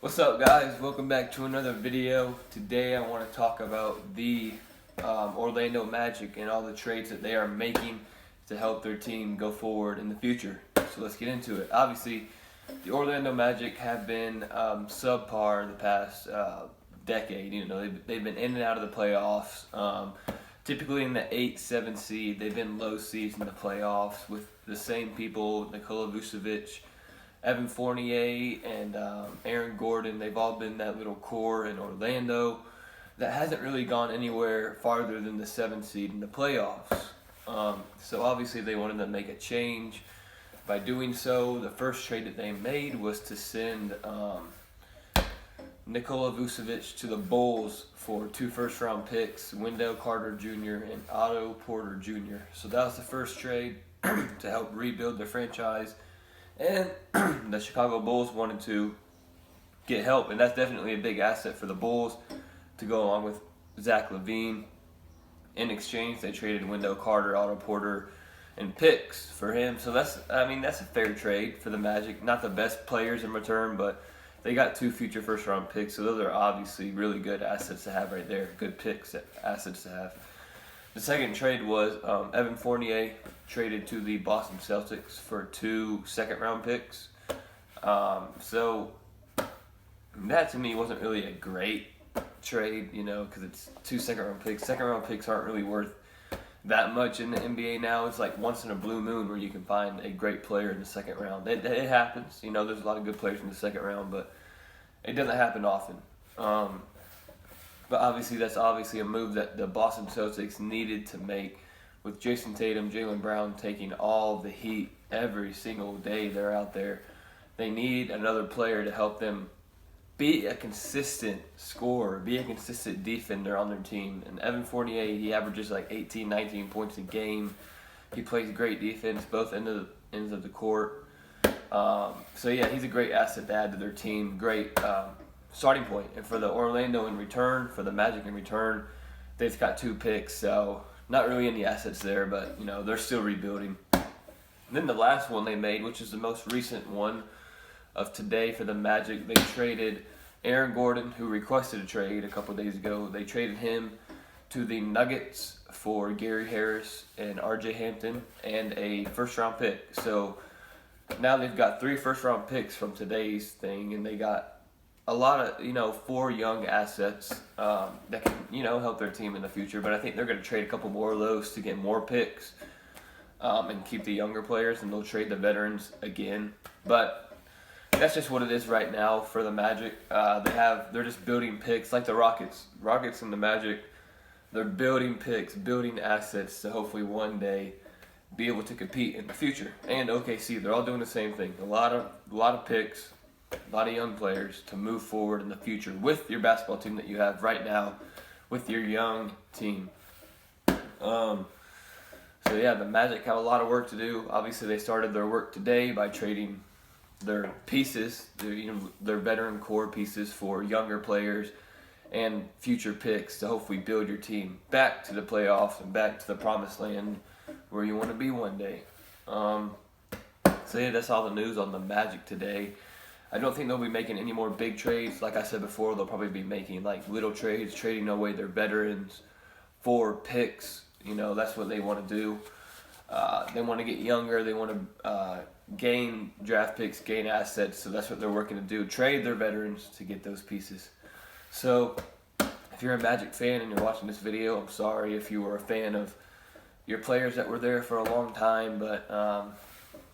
What's up, guys? Welcome back to another video. Today I want to talk about the Orlando Magic and all the trades that they are making to help their team go forward in the future. So let's get into it. Obviously, the Orlando Magic have been subpar the past decade. They've been in and out of the playoffs. Typically in the 8-7 seed, they've been low seeds in the playoffs with the same people, Nikola Vucevic, Evan Fournier, and Aaron Gordon. They've all been that little core in Orlando that hasn't really gone anywhere farther than the 7 seed in the playoffs. So obviously they wanted to make a change. By doing so, the first trade that they made was to send Nikola Vucevic to the Bulls for 2 first-round picks, Wendell Carter Jr. and Otto Porter Jr. So that was the first trade to help rebuild their franchise. And the Chicago Bulls wanted to get help, and that's definitely a big asset for the Bulls to go along with Zach LaVine. In exchange, they traded Wendell Carter, Otto Porter, and picks for him. So that's a fair trade for the Magic. Not the best players in return, but they got 2 future first-round picks. So those are obviously really good assets to have right there. Good picks, assets to have. The second trade was Evan Fournier traded to the Boston Celtics for 2 second-round picks. So that to me wasn't really a great trade, because it's 2 second-round picks. Second-round picks aren't really worth that much in the NBA now. It's like once in a blue moon where you can find a great player in the second round. It happens. There's a lot of good players in the second round, but it doesn't happen often. But obviously, that's a move that the Boston Celtics needed to make, with Jason Tatum, Jaylen Brown taking all the heat every single day they're out there. They need another player to help them be a consistent scorer, be a consistent defender on their team. And Evan Fournier, he averages like 18, 19 points a game. He plays great defense, both ends of the court. So yeah, he's a great asset to add to their team. Great starting point. And for the Orlando in return, for the Magic in return, they've got 2 picks. So not really any assets there, but they're still rebuilding. And then the last one they made, which is the most recent one of today for the Magic, they traded Aaron Gordon, who requested a trade a couple days ago. They traded him to the Nuggets for Gary Harris and RJ Hampton and a first-round pick. So now they've got 3 first-round picks from today's thing, and they got a lot of 4 young assets that can help their team in the future. But I think they're going to trade a couple more of those to get more picks and keep the younger players, and they'll trade the veterans again. But that's just what it is right now for the Magic. They're just building picks like the Rockets. Rockets and the Magic, they're building picks, building assets to hopefully one day be able to compete in the future. And OKC, they're all doing the same thing. A lot of picks, a lot of young players to move forward in the future with your basketball team that you have right now, with your young team. So yeah, the Magic have a lot of work to do. Obviously, they started their work today by trading their pieces, their veteran core pieces, for younger players and future picks to hopefully build your team back to the playoffs and back to the promised land where you want to be one day. So yeah, that's all the news on the Magic today. I don't think they'll be making any more big trades. Like I said before, they'll probably be making like little trades, trading away their veterans for picks. That's what they want to do. They want to get younger. They want to gain draft picks, gain assets. So that's what they're working to do. Trade their veterans to get those pieces. So if you're a Magic fan and you're watching this video, I'm sorry if you were a fan of your players that were there for a long time. But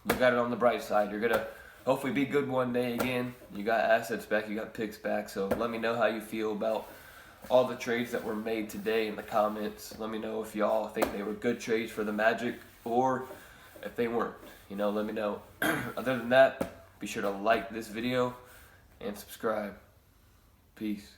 you got it on the bright side. You're going to hopefully be good one day again. You got assets back. You got picks back. So let me know how you feel about all the trades that were made today in the comments. Let me know if y'all think they were good trades for the Magic, or if they weren't. Let me know. Other than that, be sure to like this video and subscribe. Peace.